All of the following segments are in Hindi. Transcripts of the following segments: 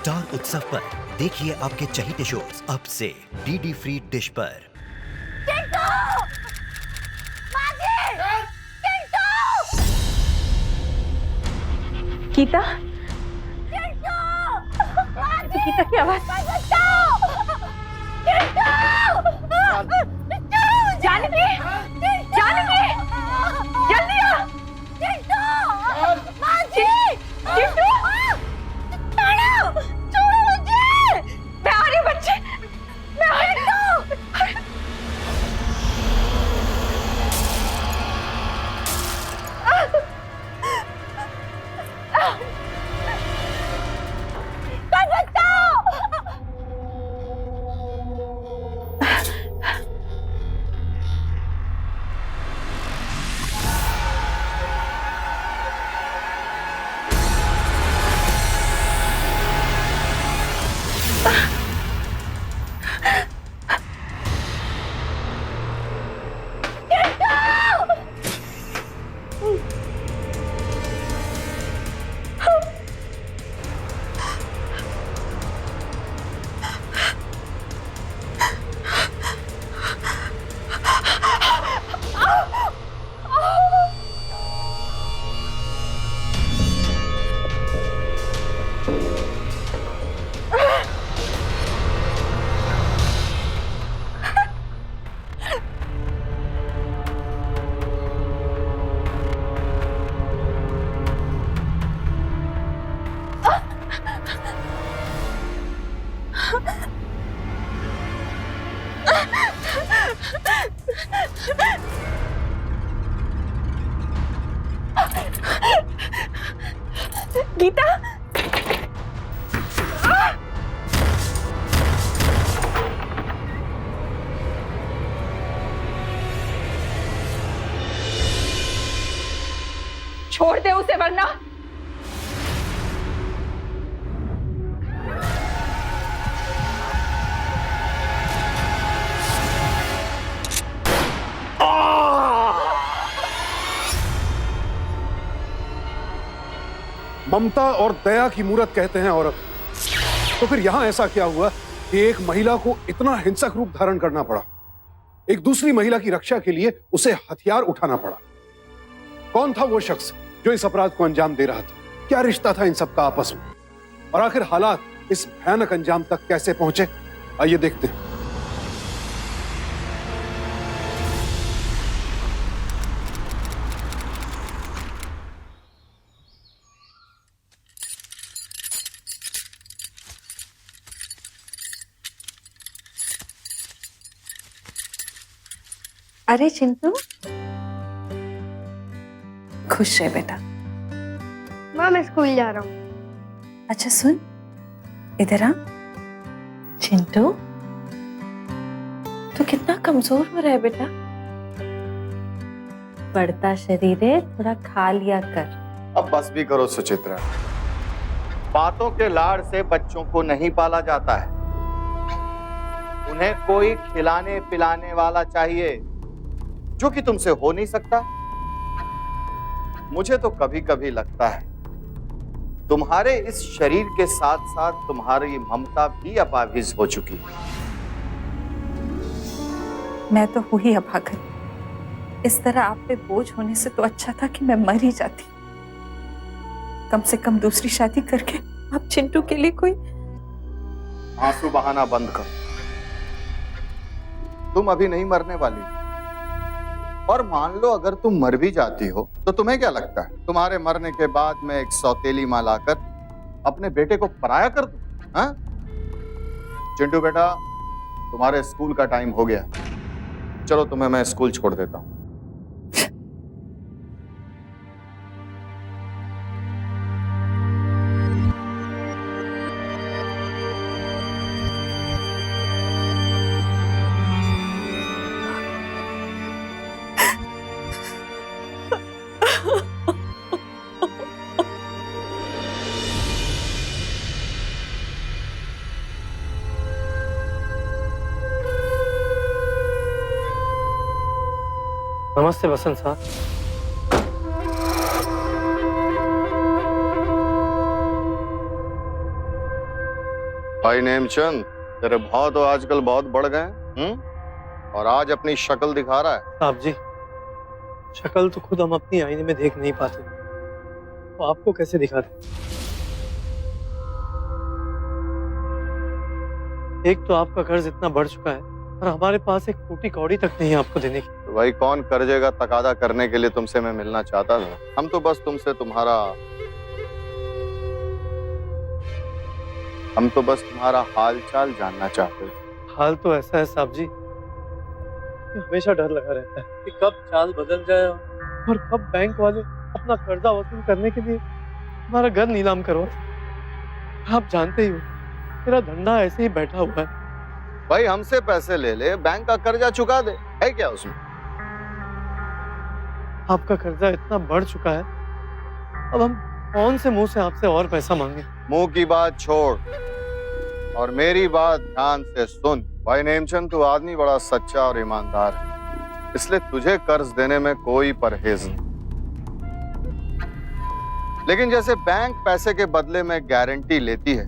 स्टार उत्सव पर देखिए आपके चहीते शोज अब से डीडी फ्री डिश पर। गीता, गीता की आवाज। जानकी, जानकी, जल्दी आ। चिंटू, छोड़ो मुझे। मैं आ रही हूँ बच्चे, मैं आ रही हूँ। गीता, छोड़ दे उसे वरना। ममता और दया की मूरत कहते हैं औरत। तो फिर यहां ऐसा क्या हुआ कि एक महिला को इतना हिंसक रूप धारण करना पड़ा? एक दूसरी महिला की रक्षा के लिए उसे हथियार उठाना पड़ा। कौन था वो शख्स जो इस अपराध को अंजाम दे रहा था? क्या रिश्ता था इन सबका आपस में? और आखिर हालात इस भयानक अंजाम तक कैसे पहुंचे? आइए देखते हैं। अरे चिंटू, खुश रहे बेटा। माँ मैं स्कूल जा रहा हूँ। अच्छा सुन, इधर आ। चिंटू, तू कितना कमजोर हो रहा है बेटा। बढ़ता शरीर है, थोड़ा खा लिया कर। अब बस भी करो सुचित्रा। बातों के लाड़ से बच्चों को नहीं पाला जाता है। उन्हें कोई खिलाने पिलाने वाला चाहिए, जो कि तुमसे हो नहीं सकता। मुझे तो कभी कभी लगता है तुम्हारे इस शरीर के साथ साथ तुम्हारी ममता भी अपाहिज हो चुकी है। मैं तो हुई अभागन। इस तरह आप पे बोझ होने से तो अच्छा था कि मैं मर ही जाती। कम से कम दूसरी शादी करके आप चिंटू के लिए कोई। आंसू बहाना बंद करो। तुम अभी नहीं मरने वाली। और मान लो अगर तुम मर भी जाती हो तो तुम्हें क्या लगता है तुम्हारे मरने के बाद मैं एक सौतेली माँ लाकर अपने बेटे को पराया कर दूं? हाँ? चिंटू बेटा, तुम्हारे स्कूल का टाइम हो गया। चलो तुम्हें मैं स्कूल छोड़ देता हूं। नमस्ते बसंत साहब। भाई नेमचंद, तेरे भाव तो आजकल बहुत बढ़ गए हैं, और आज अपनी शक्ल दिखा रहा है। साहब जी, शक्ल तो खुद हम अपनी आईने में देख नहीं पाते, तो आपको कैसे दिखाते? एक तो आपका कर्ज इतना बढ़ चुका है और हमारे पास एक टूटी कौड़ी तक नहीं है आपको देने की। तो भाई कौन कर्जे का तकादा करने के लिए तुमसे मैं मिलना चाहता था। हम तो बस तुमसे तुम्हारा हाल चाल जानना चाहते थे। हाल तो ऐसा है साहब जी कि हमेशा डर लगा रहता है कि कब चाल बदल जाए और कब बैंक वाले अपना कर्जा वसूल करने के लिए हमारा घर नीलाम करवा। आप जानते ही हो, मेरा धंधा ऐसे ही बैठा हुआ है। भाई हमसे पैसे ले ले, बैंक का कर्जा चुका दे, है क्या उसमें? आपका कर्जा इतना बढ़ चुका है, अब हम कौन से मुंह से आपसे और पैसा मांगे? मुंह की बात छोड़ और मेरी बात ध्यान से सुन। भाई नेमचंद, तू आदमी बड़ा सच्चा और ईमानदार है, इसलिए तुझे कर्ज देने में कोई परहेज नहीं। लेकिन जैसे बैंक पैसे के बदले में गारंटी लेती है,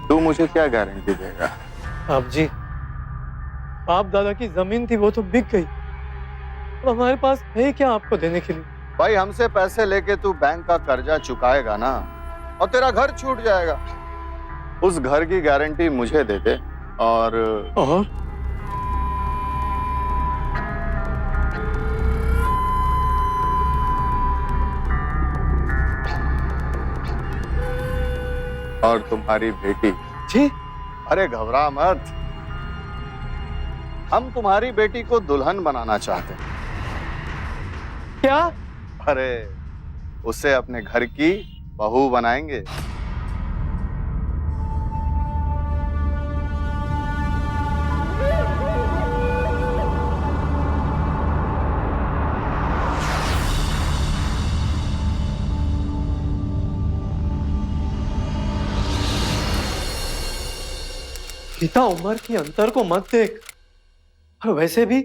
तू मुझे क्या गारंटी देगा? साहब जी, बाप दादा की जमीन थी वो तो बिक गई, अब हमारे पास है क्या आपको देने के लिए? भाई हमसे पैसे लेके तू बैंक का कर्जा चुकाएगा ना, और तेरा घर छूट जाएगा। उस घर की गारंटी मुझे दे दे और तुम्हारी बेटी। जी, अरे घबरा मत, हम तुम्हारी बेटी को दुल्हन बनाना चाहते हैं। क्या? अरे उसे अपने घर की बहू बनाएंगे। पिता उम्र की अंतर को मत देख। और वैसे भी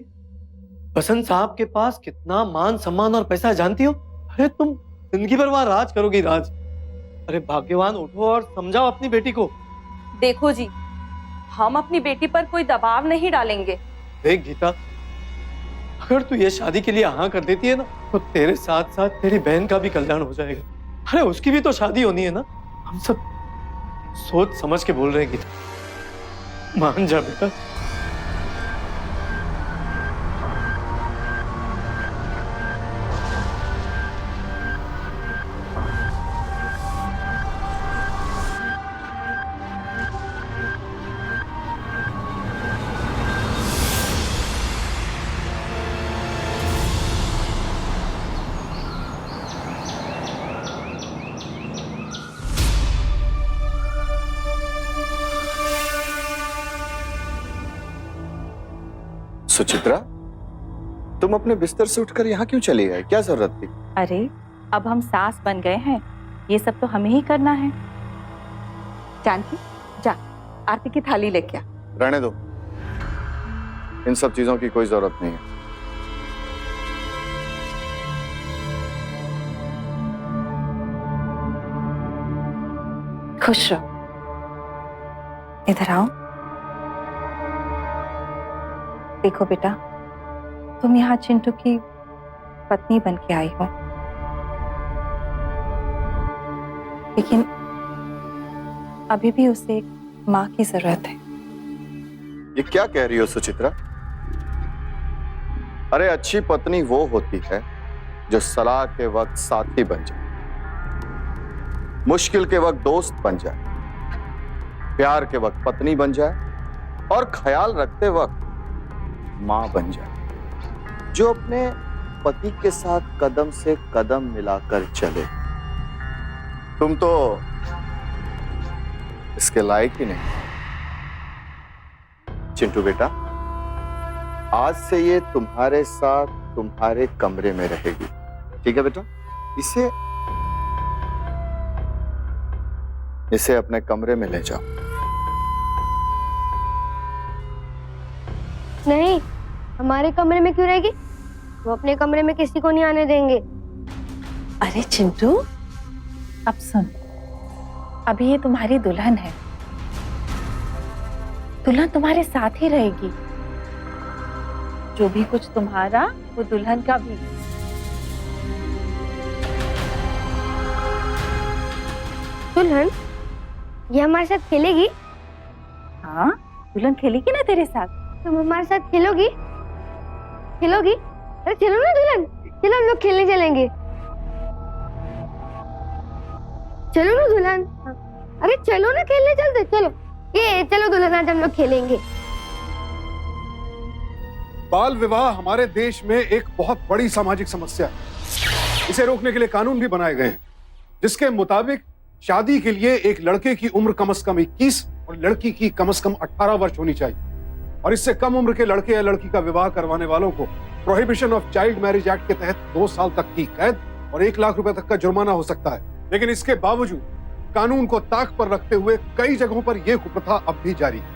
बसंत साहब के पास कितना मान सम्मान और पैसा जानती हो? अरे तुम जिंदगी भर वहां राज करोगी, राज। अरे भाग्यवान, उठो और समझाओ अपनी बेटी को। देखो जी, हम अपनी बेटी पर कोई दबाव नहीं डालेंगे। देख गीता, अगर तू ये शादी के लिए हाँ कर देती है ना, तो तेरे साथ साथ तेरी बहन का भी कल्याण हो जाएगा। अरे उसकी भी तो शादी होनी है ना। हम सब सोच समझ के बोल रहे हैं गीता, मान जा बेटा। सुचित्रा, तुम अपने बिस्तर से उठकर यहाँ क्यों चली गए? क्या जरूरत थी? अरे अब हम सास बन गए हैं, ये सब तो हमें ही करना है। जानकी, जा आरती की थाली लेके आ। रहने दो, इन सब चीजों की कोई जरूरत नहीं है। खुश रहो। इधर आओ। देखो बेटा, तुम यहाँ चिंटू की पत्नी बन के आई हो, लेकिन अभी भी उसे एक माँ की जरूरत है। ये क्या कह रही हो सुचित्रा? अरे अच्छी पत्नी वो होती है जो सलाह के वक्त साथी बन जाए, मुश्किल के वक्त दोस्त बन जाए, प्यार के वक्त पत्नी बन जाए और ख्याल रखते वक्त मां बन जाए, जो अपने पति के साथ कदम से कदम मिलाकर चले। तुम तो इसके लायक ही नहीं। चिंटू बेटा, आज से ये तुम्हारे साथ तुम्हारे कमरे में रहेगी, ठीक है बेटा? इसे अपने कमरे में ले जाओ। नहीं, हमारे कमरे में क्यों रहेगी? वो अपने कमरे में किसी को नहीं आने देंगे। अरे चिंटू, अब सुन, अभी ये तुम्हारी दुल्हन है, दुल्हन तुम्हारे साथ ही रहेगी। जो भी कुछ तुम्हारा वो दुल्हन का भी। दुल्हन ये हमारे साथ खेलेगी? हाँ, दुल्हन खेलेगी ना तेरे साथ। तुम हमारे साथ खेलोगी? खेलोगी? अरे चलो ना दुल्हन, चलो हम लोग खेलने चलेंगे। चलो ना दुल्हन, अरे चलो ना खेलने चलते, चलो ये चलो दुल्हन, आज हम लोग खेलेंगे। बाल विवाह हमारे देश में एक बहुत बड़ी सामाजिक समस्या है। इसे रोकने के लिए कानून भी बनाए गए हैं, जिसके मुताबिक शादी के लिए एक लड़के की उम्र कम से कम 21 और लड़की की कम से कम 18 वर्ष होनी चाहिए, और इससे कम उम्र के लड़के या लड़की का विवाह करवाने वालों को prohibition of child marriage act के तहत 2 साल तक की कैद और 1 लाख रुपए तक का जुर्माना हो सकता है। लेकिन इसके बावजूद कानून को ताक पर रखते हुए कई जगहों पर यह कुप्रथा अब भी जारी है।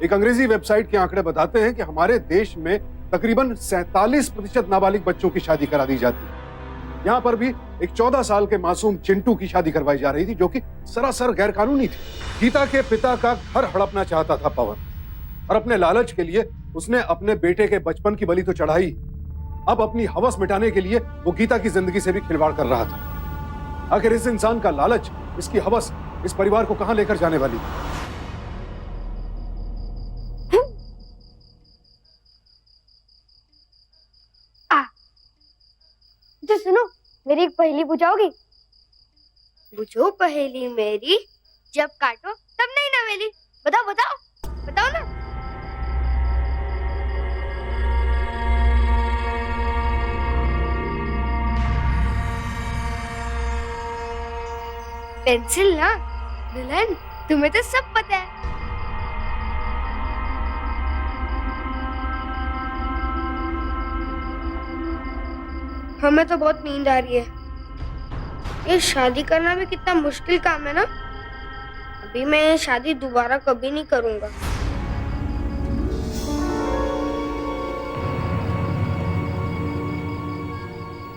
एक अंग्रेजी वेबसाइट के आंकड़े बताते हैं कि हमारे देश में तकरीबन 47% नाबालिग बच्चों की शादी करा दी जाती है। यहाँ पर भी एक 14 साल के मासूम चिंटू की शादी करवाई जा रही थी, जो कि सरासर गैर कानूनी थी। गीता के पिता का घर हड़पना चाहता था पवन, और अपने लालच के लिए उसने अपने बेटे के बचपन की बलि तो चढ़ाई, अब अपनी हवस मिटाने के लिए वो गीता की जिंदगी से भी खिलवाड़ कर रहा था। आखिर इस इंसान का लालच, इसकी हवस इस परिवार को कहां लेकर जाने वाली? तो सुनो, मेरी एक पहेली बुझाओगी? बुझो पहेली मेरी, जब काटो तब नहीं नवेली। बताओ बताओ बताओ ना। पेंसिल ना दुल्हन, तुम्हें तो सब पता है। हमें तो बहुत नींद आ रही है। ये शादी करना भी कितना मुश्किल काम है ना। अभी मैं ये शादी दोबारा कभी नहीं करूंगा।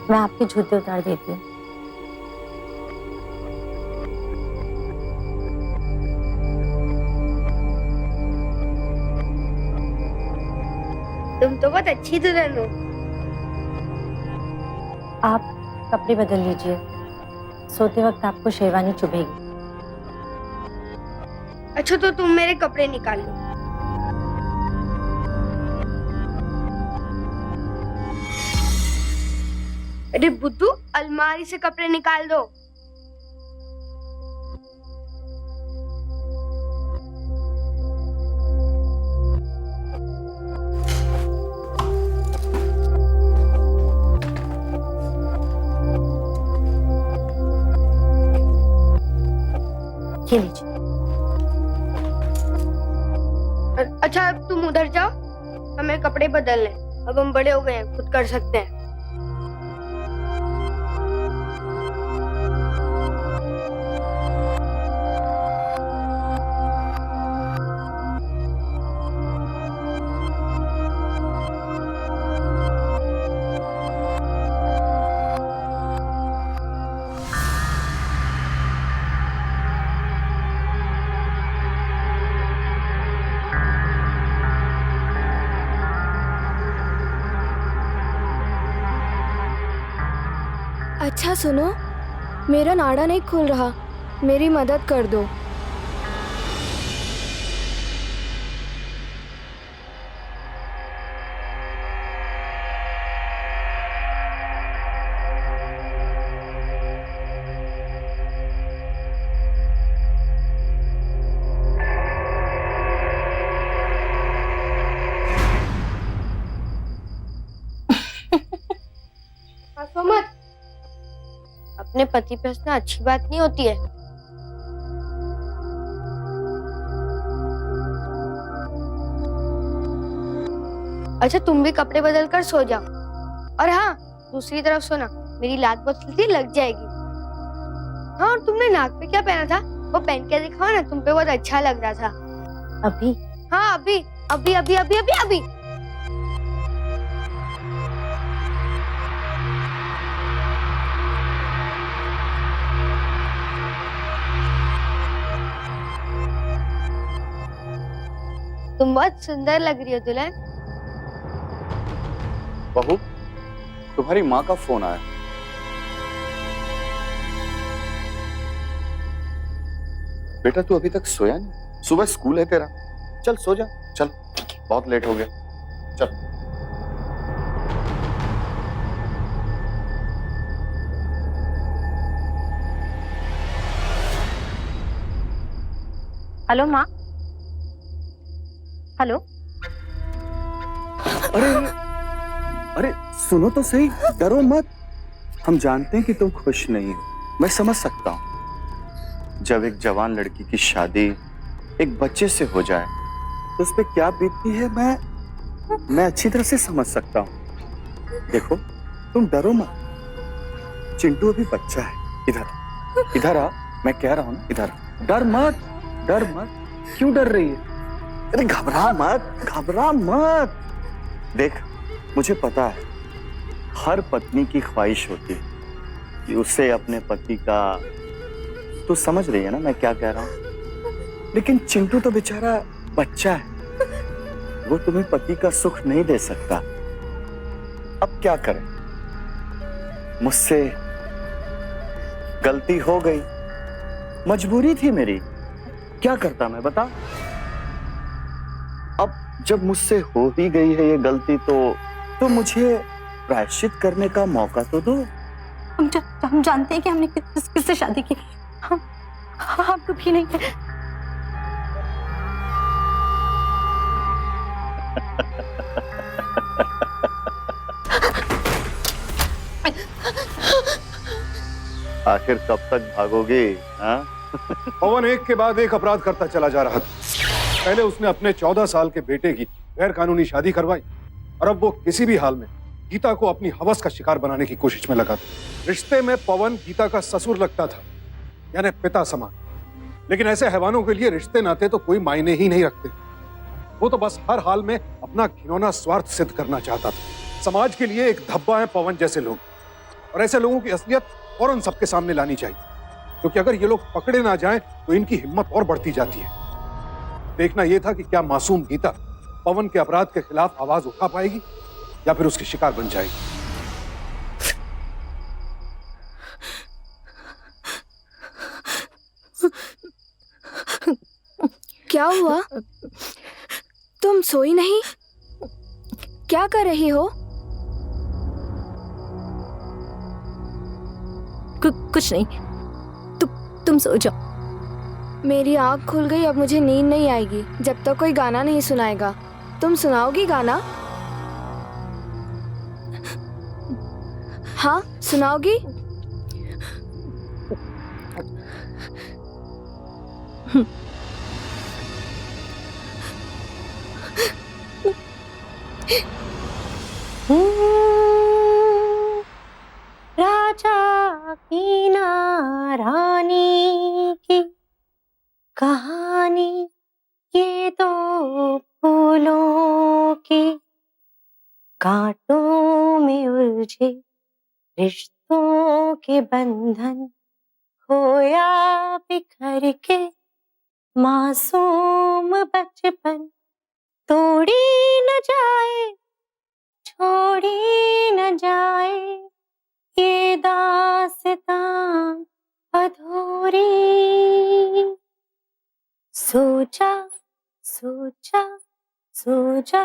मैं आपके जूते उतार देती हूँ। तुम तो बहुत अच्छी दुल्हन हो। आप कपड़े बदल लीजिए, सोते वक्त आपको शेरवानी चुभेगी। अच्छा तो तुम मेरे कपड़े निकाल लो। अरे बुद्धू, अलमारी से कपड़े निकाल दो। ये लीजिए। अच्छा अब तुम उधर जाओ, हमें कपड़े बदलने। अब हम बड़े हो गए हैं, खुद कर सकते हैं। अच्छा सुनो, मेरा नाड़ा नहीं खुल रहा, मेरी मदद कर दो। हंसो मत, अपने पति पे हंसना अच्छी बात नहीं होती है। अच्छा तुम भी कपड़े बदल कर सो जाओ। और हाँ, दूसरी तरफ सोना, मेरी लात बहुत जल्दी लग जाएगी। हाँ, और तुमने नाक पे क्या पहना था, वो पहन के दिखाओ ना, तुम पे बहुत अच्छा लग रहा था। अभी? हाँ अभी अभी अभी अभी अभी अभी। तुम बहुत सुंदर लग रही हो दुल्हन। बहू, तुम्हारी माँ का फोन आया। बेटा तू अभी तक सोया नहीं? सुबह स्कूल है तेरा, चल सो जा। चल, बहुत लेट हो गया, चल। हेलो माँ। हेलो। अरे अरे सुनो तो सही, डरो मत। हम जानते हैं कि तुम खुश नहीं हो, मैं समझ सकता हूँ। जब एक जवान लड़की की शादी एक बच्चे से हो जाए तो उस पर क्या बीतती है मैं अच्छी तरह से समझ सकता हूँ। देखो तुम डरो मत, चिंटू अभी बच्चा है। इधर आ, मैं कह रहा हूँ ना, इधर आ। डर मत। क्यों डर रही है? अरे घबरा मत। देख, मुझे पता है हर पत्नी की ख्वाहिश होती है कि उसे अपने पति का, तू समझ रही है ना मैं क्या कह रहा हूं। लेकिन चिंटू तो बेचारा बच्चा है, वो तुम्हें पति का सुख नहीं दे सकता। अब क्या करें? मुझसे गलती हो गई, मजबूरी थी मेरी, क्या करता मैं बता। अब जब मुझसे हो ही गई है ये गलती तो मुझे प्रायश्चित करने का मौका तो दो। हम जानते हैं कि हमने किससे शादी की। हम कभी नहीं। आखिर कब तक भागोगे? हाँ? पवन एक के बाद एक अपराध करता चला जा रहा था। पहले उसने अपने 14 साल के बेटे की गैर कानूनी शादी करवाई और अब वो किसी भी हाल में गीता को अपनी हवस का शिकार बनाने की कोशिश में लगा था। रिश्ते में पवन गीता का ससुर लगता था, यानी पिता समान। लेकिन ऐसे हैवानों के लिए रिश्ते नाते तो कोई मायने ही नहीं रखते। वो तो बस हर हाल में अपना घिनौना स्वार्थ सिद्ध करना चाहता था। समाज के लिए एक धब्बा है पवन जैसे लोग, और ऐसे लोगों की असलियत फौरन सबके सामने लानी चाहिए, क्योंकि अगर ये लोग पकड़े ना जाएं तो इनकी हिम्मत और बढ़ती जाती है। देखना यह था कि क्या मासूम गीता पवन के अपराध के खिलाफ आवाज उठा पाएगी या फिर उसकी शिकार बन जाएगी। क्या हुआ? तुम सोई नहीं? क्या कर रही हो? कुछ नहीं, तुम सो जाओ। मेरी आँख खुल गई, अब मुझे नींद नहीं आएगी जब तक कोई गाना नहीं सुनाएगा। तुम सुनाओगी गाना? हाँ, सुनाओगी? राजा की ना रानी की कहानी, ये दो फूलों की कांटों में उलझे रिश्तों के बंधन, खोया बिखर के मासूम बचपन, तोड़ी न जाए छोड़ी न जाए ये दास्तां अधूरी। सोचा सोचा सोचा।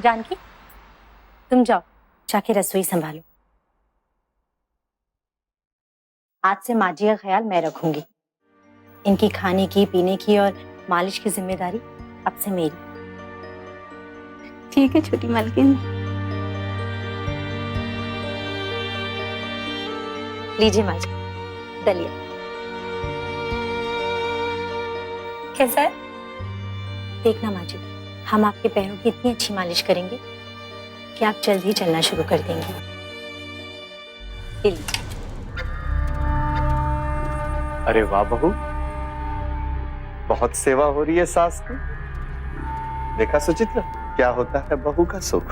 जानकी, तुम जाओ जाके रसोई संभालो। आज से माँ जी का ख्याल मैं रखूंगी। इनकी खाने की, पीने की और मालिश की जिम्मेदारी अब से मेरी। ठीक है छोटी मालकिन। लीजिए माँ जी, दलिया। कैसा है? देखना माँ जी, हम आपके पैरों की इतनी अच्छी मालिश करेंगे कि आप जल्द ही चलना शुरू कर देंगे। ये लीजिए। अरे वाह बहू, बहुत सेवा हो रही है सास की। देखा सुचित्रा, क्या होता है बहू का सुख।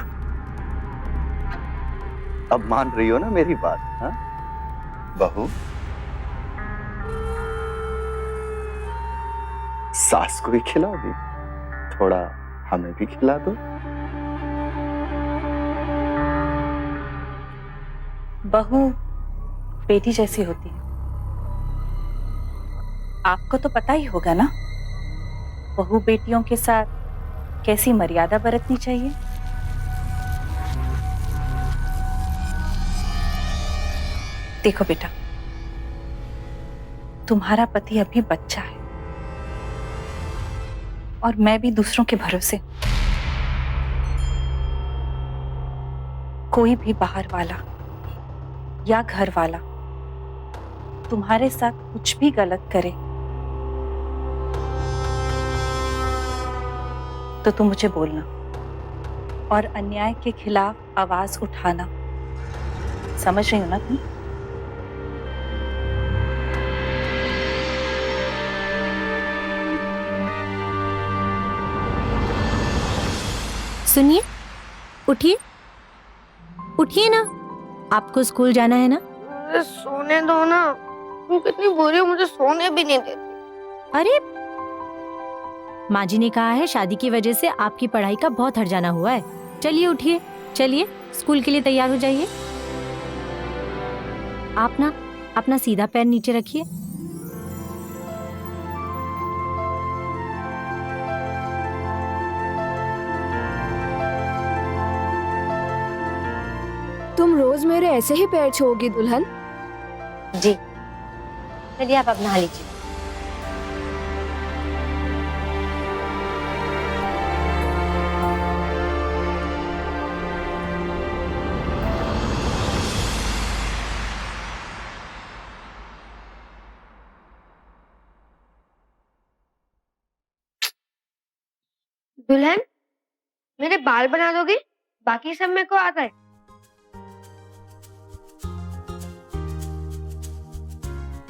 अब मान रही हो ना मेरी बात? हाँ बहू, सास को भी खिलाओगी, थोड़ा हमें भी खिला दो। बहू बेटी जैसी होती है, आपको तो पता ही होगा ना बहू बेटियों के साथ कैसी मर्यादा बरतनी चाहिए। देखो बेटा, तुम्हारा पति अभी बच्चा है और मैं भी दूसरों के भरोसे। कोई भी बाहर वाला या घर वाला तुम्हारे साथ कुछ भी गलत करे तो तुम मुझे बोलना और अन्याय के खिलाफ आवाज उठाना। समझ रही हो ना तुम? सुनिए, उठिए उठिए ना, आपको स्कूल जाना है ना। मुझे सोने दो ना, तुम कितनी बुरी हो, मुझे सोने भी नहीं देती। अरे माँ जी ने कहा है शादी की वजह से आपकी पढ़ाई का बहुत हर्जाना हुआ है। चलिए उठिए, चलिए स्कूल के लिए तैयार हो जाइए। आप ना अपना सीधा पैर नीचे रखिए। तुम रोज मेरे ऐसे ही पैर छूओगी दुल्हन? जी, चलिए आप अब नहा लीजिए। दुल्हन, मेरे बाल बना दोगे? बाकी सब मेरे को आता है।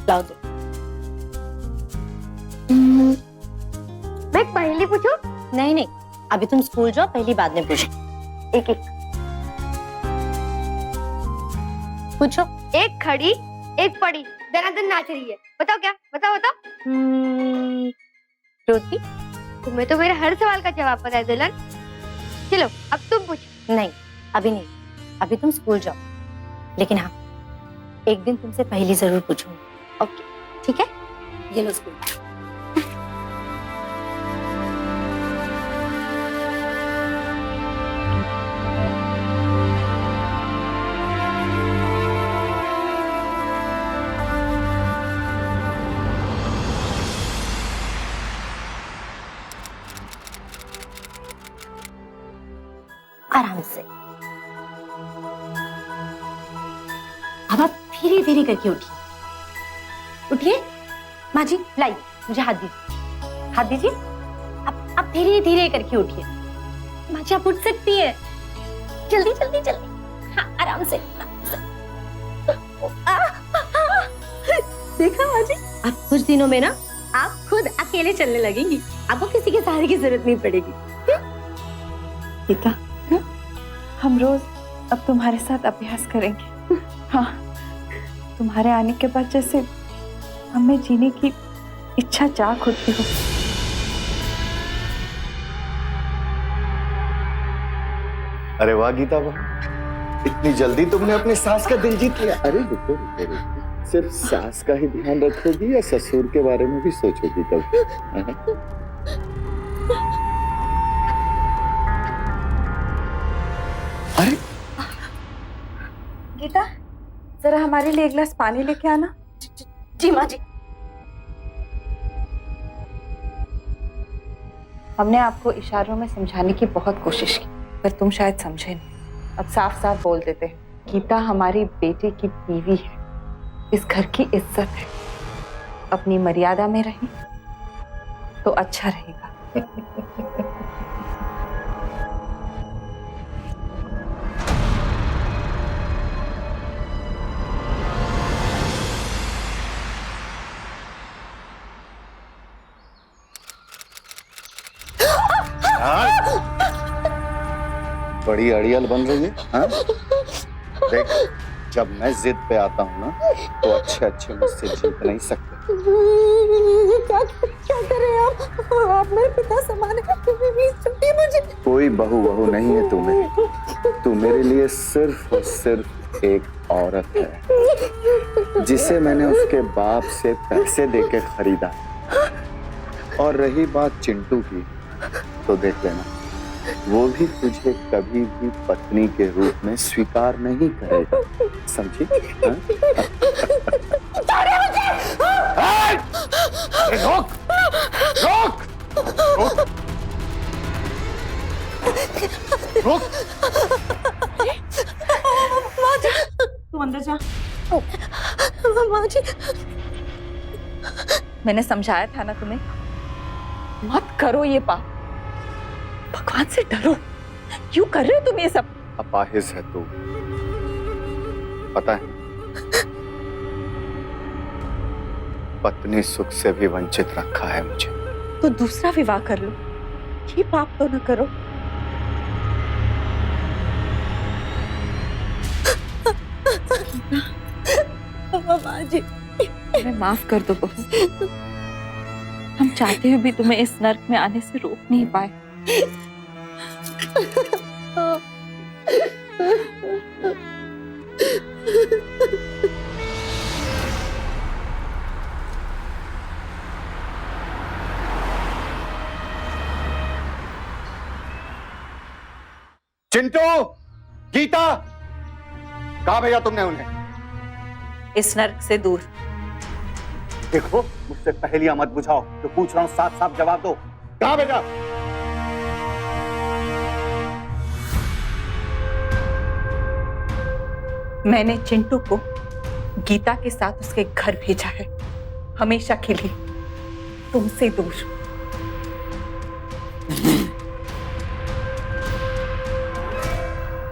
लाओ दो। मैं एक पहेली पूछूं? नहीं नहीं, अभी तुम स्कूल जाओ, पहली बाद में पूछो। एक एक। पूछो। एक खड़ी, एक पड़ी, दनादन नाच रही है। बताओ क्या? बताओ बताओ। रोटी। तुम्हें तो मेरे हर सवाल का जवाब पता है दुल्हन। चलो अब तुम पूछो। नहीं, अभी नहीं, अभी तुम स्कूल जाओ। लेकिन हाँ, एक दिन तुमसे पहली जरूर पूछूंगी। ओके ठीक है? ये लो स्कूल। आराम से। अब आप धीरे धीरे करके उठिए। उठिए। माँ जी लाइए, मुझे हाथ दीजिए। हाथ दीजिए। अब धीरे धीरे करके उठिए। माँ जी आप उठ सकती है। जल्दी जल्दी जल्दी। हाँ, आराम से, आराम से। देखा माँ जी, अब कुछ दिनों में ना आप खुद अकेले चलने लगेंगी। आपको किसी के सहारे की जरूरत नहीं पड़ेगी। गीता, हम रोज अब तुम्हारे साथ अभ्यास करेंगे। हाँ, तुम्हारे आने के बाद जैसे हमें जीने की इच्छा जाग होती हो। अरे वाह गीता बहू, इतनी जल्दी तुमने अपनी सास का दिल जीत लिया। अरे रुको रुको रुको, सिर्फ सास का ही ध्यान रखोगी या ससुर के बारे में भी सोचोगी कभी? अरे गीता, जरा हमारे लिए एक गिलास पानी लेके आना। जी माँ जी। हमने आपको इशारों में समझाने की बहुत कोशिश की, पर तुम शायद समझे नहीं। अब साफ साफ बोल देते हैं, गीता हमारी बेटे की बीवी है, इस घर की इज्जत है। अपनी मर्यादा में रही तो अच्छा रहेगा। बड़ी अड़ियल बन रही है, हाँ? देख, जब मैं जिद पे आता हूँ ना, तो अच्छे अच्छे मुझसे जीत नहीं सकते। क्या करें आप मेरे पिता समान है, छुट्टी मुझे। कोई बहू नहीं है तुम्हें, तू मेरे लिए सिर्फ और सिर्फ एक औरत है, जिसे मैंने उसके बाप से पैसे देके खरीदा। और रही बात चिंटू की, तो देख लेना, वो भी तुझे कभी भी पत्नी के रूप में स्वीकार नहीं करेगा, समझी? रोक! रोक! रोक! रोक! तू अंदर जा। माँ जी, मैंने समझाया था ना तुम्हें, मत करो ये पाप। भगवान से डरो। क्यों कर रहे हो तुम ये सब? अपाहिज है तू, पता है? पत्नी सुख से भी वंचित रखा है मुझे। तो दूसरा विवाह कर लो, ये पाप तो न करो। माँ जी, हमें माफ कर दो बहू। हम चाहते हुए भी तुम्हें इस नर्क में आने से रोक नहीं पाए। चिंटू, गीता, कहाँ भेजा तुमने उन्हें? इस नर्क से दूर। देखो, मुझसे पहेलियां मत बुझाओ, जो पूछ रहा हूं साफ साफ जवाब दो। कहाँ भेजा? मैंने चिंटू को गीता के साथ उसके घर भेजा है, हमेशा के लिए, तुमसे दूर।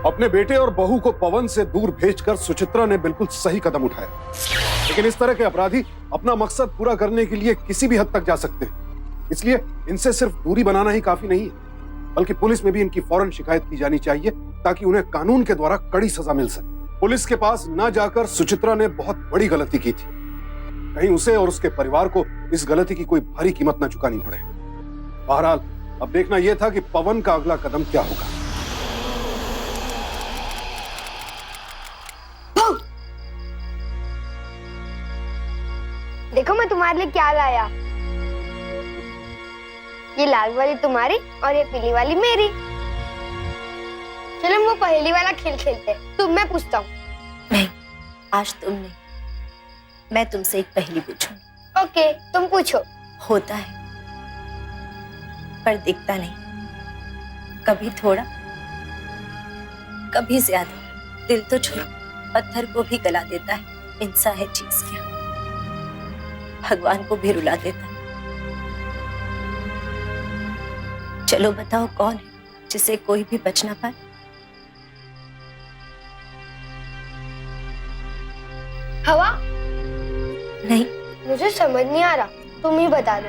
अपने बेटे और बहू को पवन से दूर भेजकर सुचित्रा ने बिल्कुल सही कदम उठाया। लेकिन इस तरह के अपराधी अपना मकसद पूरा करने के लिए किसी भी हद तक जा सकते हैं। इसलिए इनसे सिर्फ दूरी बनाना ही काफी नहीं है, बल्कि पुलिस में भी इनकी फौरन शिकायत की जानी चाहिए, ताकि उन्हें कानून के द्वारा कड़ी सजा मिल सके। पुलिस के पास न जाकर सुचित्रा ने बहुत बड़ी गलती की थी। कहीं उसे और उसके परिवार को इस गलती की कोई भारी कीमत न चुकानी पड़े। बहरहाल, अब देखना यह था कि पवन का अगला कदम क्या होगा। देखो मैं तुम्हारे लिए क्या लाया। ये लाल वाली तुम्हारी और ये पीली वाली मेरी। चलो हम वो पहेली वाला खेल खेलते हैं। तुम, मैं पूछता हूँ। नहीं, आज तुम नहीं, मैं तुमसे एक पहेली पूछूंगी। ओके, तुम पूछो। होता है पर दिखता नहीं, कभी थोड़ा कभी ज्यादा, दिल तो छोड़ो, पत्थर को भी गला देता है। इंसान है चीज क्या, भगवान को भी रुला देता है। चलो बताओ कौन है जिसे कोई भी बच ना पाए? हवा? नहीं। मुझे समझ नहीं आ रहा, तुम ही बता दो।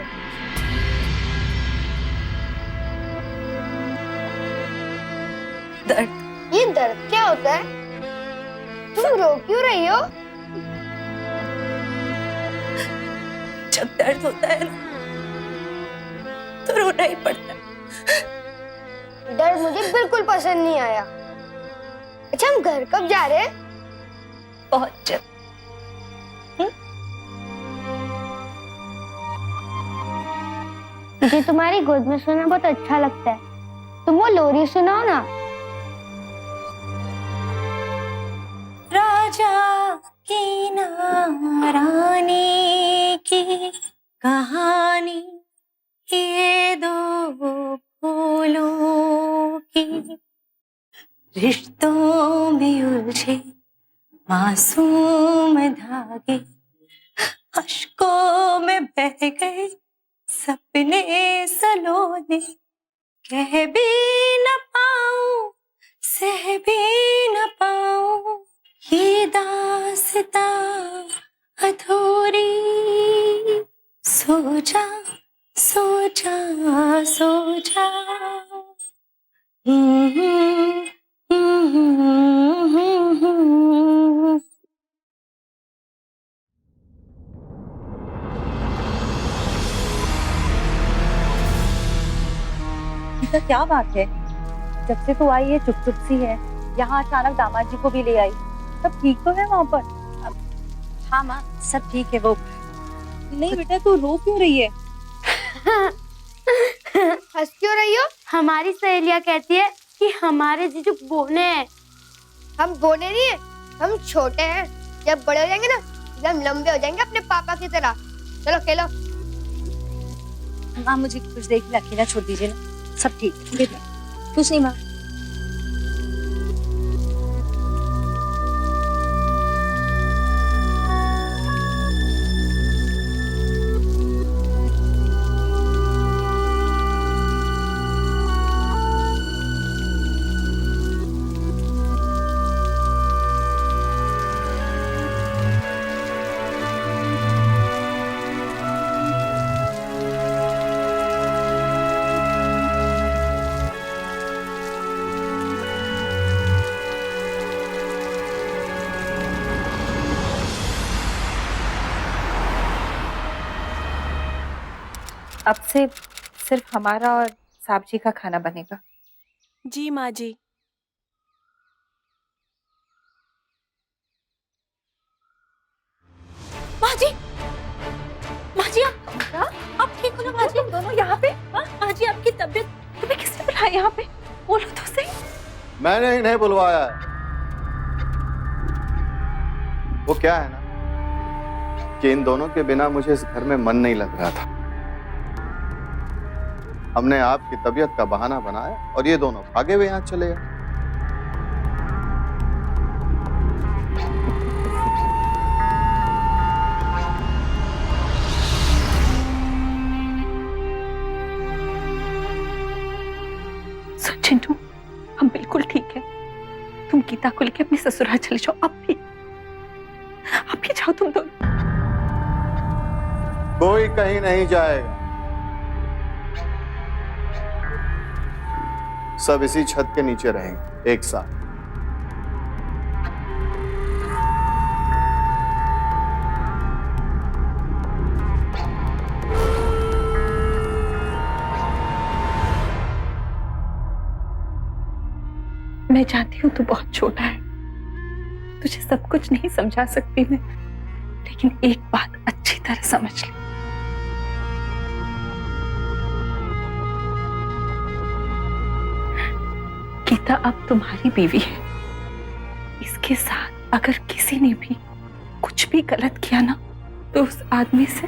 दर्द। ये दर्द क्या होता है? तुम रो क्यों रही हो? जब दर्द होता है ना, तो रोना ही पड़ता है। दर्द मुझे बिल्कुल पसंद नहीं आया। अच्छा, हम घर कब जा रहे हैं? बहुत जल्द। मुझे तुम्हारी गोद में सोना बहुत अच्छा लगता है। तुम वो लोरी सुनाओ ना। राजा की ना रानी की कहानी, ये दो फूलों की रिश्तों में उलझे मासूम धागे, अश्कों में बह गए सपने सलोने, कह भी न पाऊं सह भी न पाऊं ये दास्तां अधूरी। सो जा सो जा सो जा। गीता क्या बात है? जब से तू आई है चुप चुप सी है, यहाँ अचानक दामाद जी को भी ले आई। सब ठीक तो है वहाँ पर? हाँ माँ, सब ठीक है। वो नहीं बेटा, तू रो क्यों रही है? हंस क्यों रही हो? हमारी सहेलियां कहती है कि हमारे जीजू बोने हैं। हम बोने नहीं है, हम छोटे हैं। जब बड़े हो जाएंगे ना, एकदम लंबे हो जाएंगे अपने पापा की तरह। चलो खेलो। माँ मुझे कुछ देर के लिए अकेला छोड़ दीजिए ना, सब ठीक है। कुछ नहीं माँ। अब से सिर्फ हमारा और साहब जी का खाना बनेगा। जी माँ जी। माँ जी, माँ जी आप ठीक हो ना? माँ जी, दोनों यहाँ पे? माँ जी आपकी तबीयत। तुम्हें किसने बुलाया यहाँ पे? बोलो तो सही। मैंने इन्हें बुलवाया है। वो क्या है ना कि इन दोनों के बिना मुझे इस घर में मन नहीं लग रहा था। हमने आपकी तबीयत का बहाना बनाया और ये दोनों भागे हुए यहाँ चले गए। चिंटू, हम बिल्कुल ठीक है। तुम गीता को लेकर अपने ससुराल चले जाओ। अब भी जाओ तुम दोनों। कोई कहीं नहीं जाएगा। सब इसी छत के नीचे रहेंगे एक साथ। मैं जानती हूँ तू बहुत छोटा है, तुझे सब कुछ नहीं समझा सकती मैं, लेकिन एक बात अच्छी तरह समझ ले। गीता अब तुम्हारी बीवी है। इसके साथ अगर किसी ने भी कुछ भी गलत किया ना, तो उस आदमी से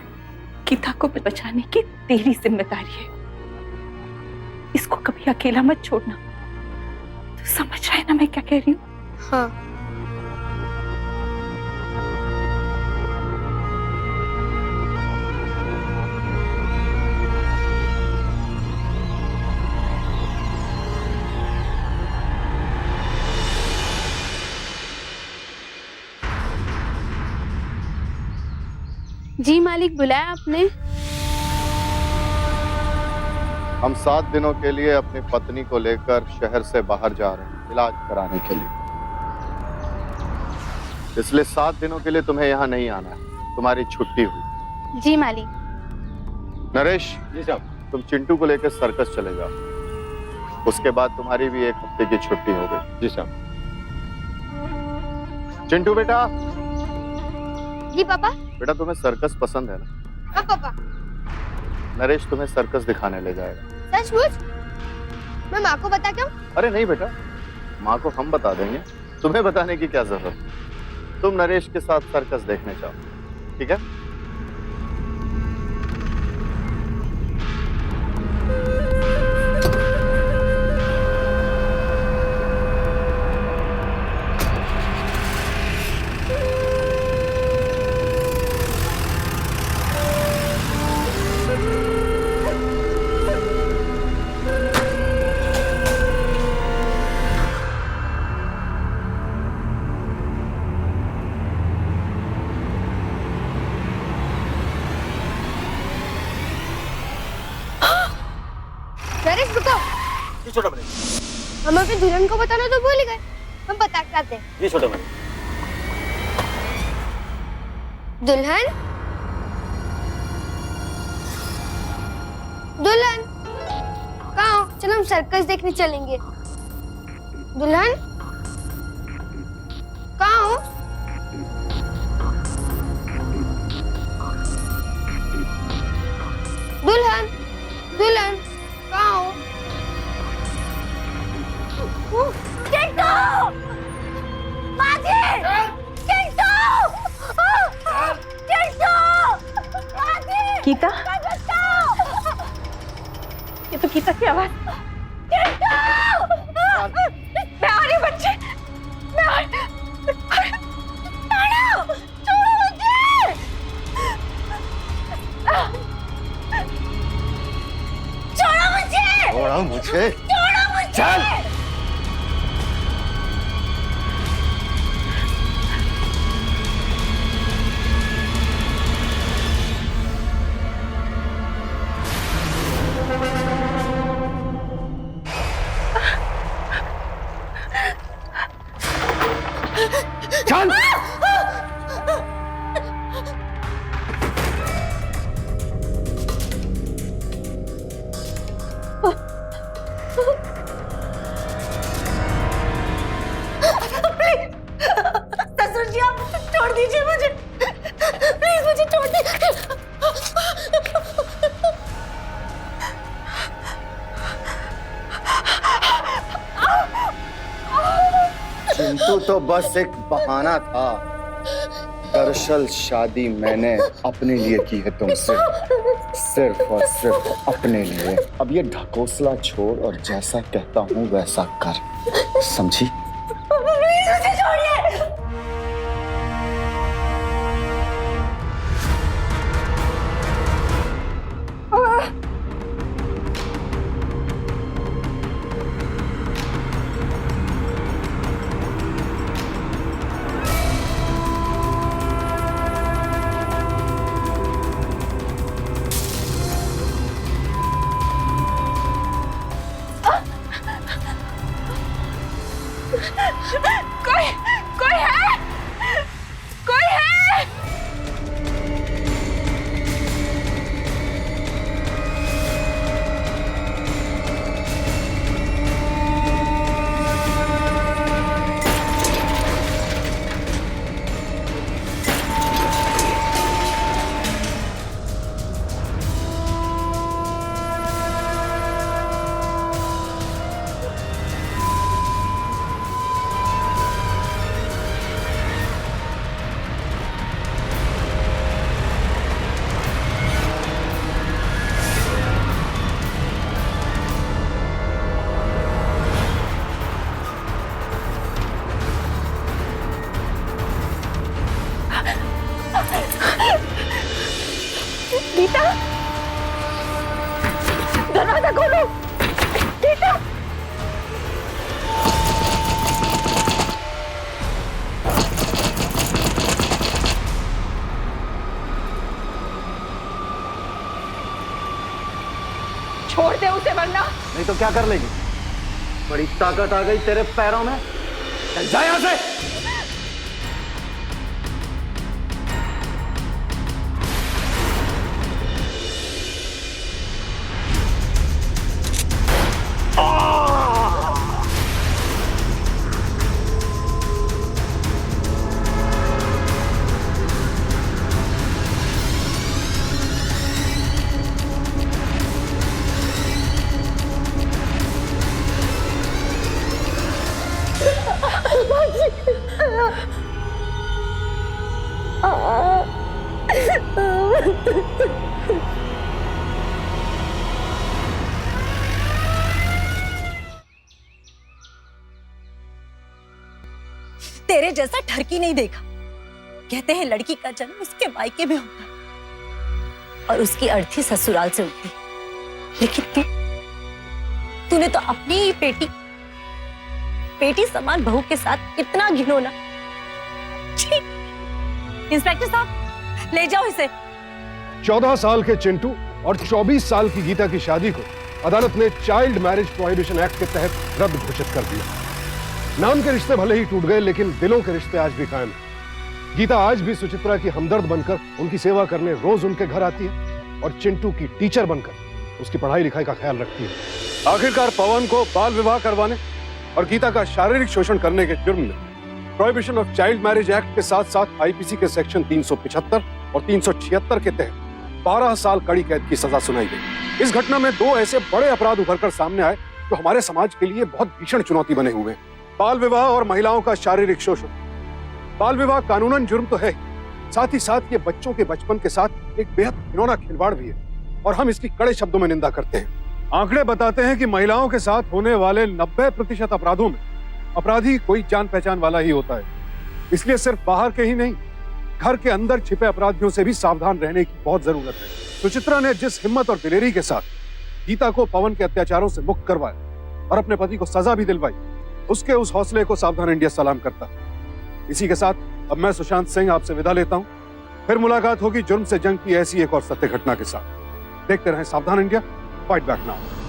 गीता को बचाने की तेरी जिम्मेदारी है। इसको कभी अकेला मत छोड़ना। तो समझ रहा है ना मैं क्या कह रही हूँ? हाँ। जी मालिक, बुलाया आपने? हम 7 दिनों के लिए अपनी पत्नी को लेकर शहर से बाहर जा रहे हैं इलाज कराने के लिए। इसलिए 7 दिनों के लिए तुम्हें यहाँ नहीं आना है, तुम्हारी छुट्टी हुई। जी मालिक। नरेश जी साहब, तुम चिंटू को लेकर सर्कस चले जाओ। उसके बाद तुम्हारी भी 1 हफ्ते की छुट्टी हो गई। जी साहब। चिंटू बेटा। जी पापा। बेटा तुम्हें सर्कस पसंद है ना? हाँ पापा। नरेश तुम्हें सर्कस दिखाने ले जाएगा। सचमुच? मैं माँ को बता क्यों? अरे नहीं बेटा, माँ को हम बता देंगे, तुम्हें बताने की क्या जरूरत। तुम नरेश के साथ सर्कस देखने जाओ, ठीक है? नरेश रुको। ये छोटा बने। हम अपनी दुल्हन को बताना तो भूल ही गए। हम बता के आते हैं। ये छोटा बने। दुल्हन, दुल्हन कहाँ हो? चलो हम सर्कस देखने चलेंगे। दुल्हन कहाँ हो? दुल्हन, दुल्हन कहाँ हो? टिंटू! माजी! टिंटू! टिंटू! माजी! गीता, ये तो गीता की आवाज। टिंटू! मैं आ रही हूँ बच्चे, मैं आ रही हूँ। छोड़ो मुझे! छोड़ो मुझे! छोड़ा मुझे। छोड़ो मुझे! चल। चल। ससुर जी आप छोड़ दीजिए मुझे, प्लीज मुझे छोड़ दीजिए। चिंटू तो बस एक बहाना था। दरअसल शादी मैंने अपने लिए की है तुमसे, सिर्फ और सिर्फ अपने लिए। अब ये ढकोसला छोड़ और जैसा कहता हूँ वैसा कर, समझी? प्लीज मुझे छोड़िए। कोई है? कोई है? गीता, दरवाजा खोलो। गीता, छोड़ दे उसे वरना। नहीं तो क्या कर लेगी? बड़ी ताकत आ गई तेरे पैरों में। चल जा यहाँ से। तेरे जैसा ठरकी नहीं देखा। कहते हैं लड़की का जन्म उसके मायके में होता है और उसकी अर्थी ससुराल से होती है। लेकिन तूने तो अपनी ही बेटी समान बहू के साथ इतना घिनौना। छी! इंस्पेक्टर साहब ले जाओ इसे। 14 साल के चिंटू और 24 साल की गीता की शादी को अदालत ने चाइल्ड मैरिज प्रोहिबिशन एक्ट के तहत रद्द घोषित कर दिया। नाम के रिश्ते भले ही टूट गए, लेकिन दिलों के रिश्ते आज भी कायम हैं। गीता आज भी सुचित्रा की हमदर्द बनकर उनकी सेवा करने रोज उनके घर आती है और चिंटू की टीचर बनकर उसकी पढ़ाई लिखाई का ख्याल रखती है। आखिरकार पवन को बाल विवाह करवाने और गीता का शारीरिक शोषण करने के जुर्म में prohibition of child marriage act के साथ साथ आईपीसी के सेक्शन 375 और 376 के तहत 12 साल कड़ी कैद की सजा सुनाई गई। इस घटना में 2 ऐसे बड़े अपराध उभरकर सामने आए जो हमारे समाज के लिए बहुत भीषण चुनौती बने हुए हैं। बाल विवाह और महिलाओं का शारीरिक शोषण। बाल विवाह कानूनन जुर्म तो है, साथ ही साथ ये बच्चों के बचपन के साथ एक बेहद घिनौना खिलवाड़ भी है और हम इसकी कड़े शब्दों में निंदा करते हैं। आंकड़े बताते हैं कि महिलाओं के साथ होने वाले 90% अपराधों में अपराधी कोई जान पहचान वाला ही होता है। इसलिए सिर्फ बाहर के ही नहीं, घर के अंदर छिपे अपराधियों से भी सावधान रहने की बहुत जरूरत है। सुचित्रा ने जिस हिम्मत और दिलेरी के साथ गीता को पवन के अत्याचारों से मुक्त करवाया और अपने पति को सजा भी दिलवाई, उसके उस हौसले को सावधान इंडिया सलाम करता है। इसी के साथ अब मैं सुशांत सिंह आपसे विदा लेता हूं। फिर मुलाकात होगी जुर्म से जंग की ऐसी एक और सत्य घटना के साथ। देखते रहें सावधान इंडिया, फाइट बैक नाउ।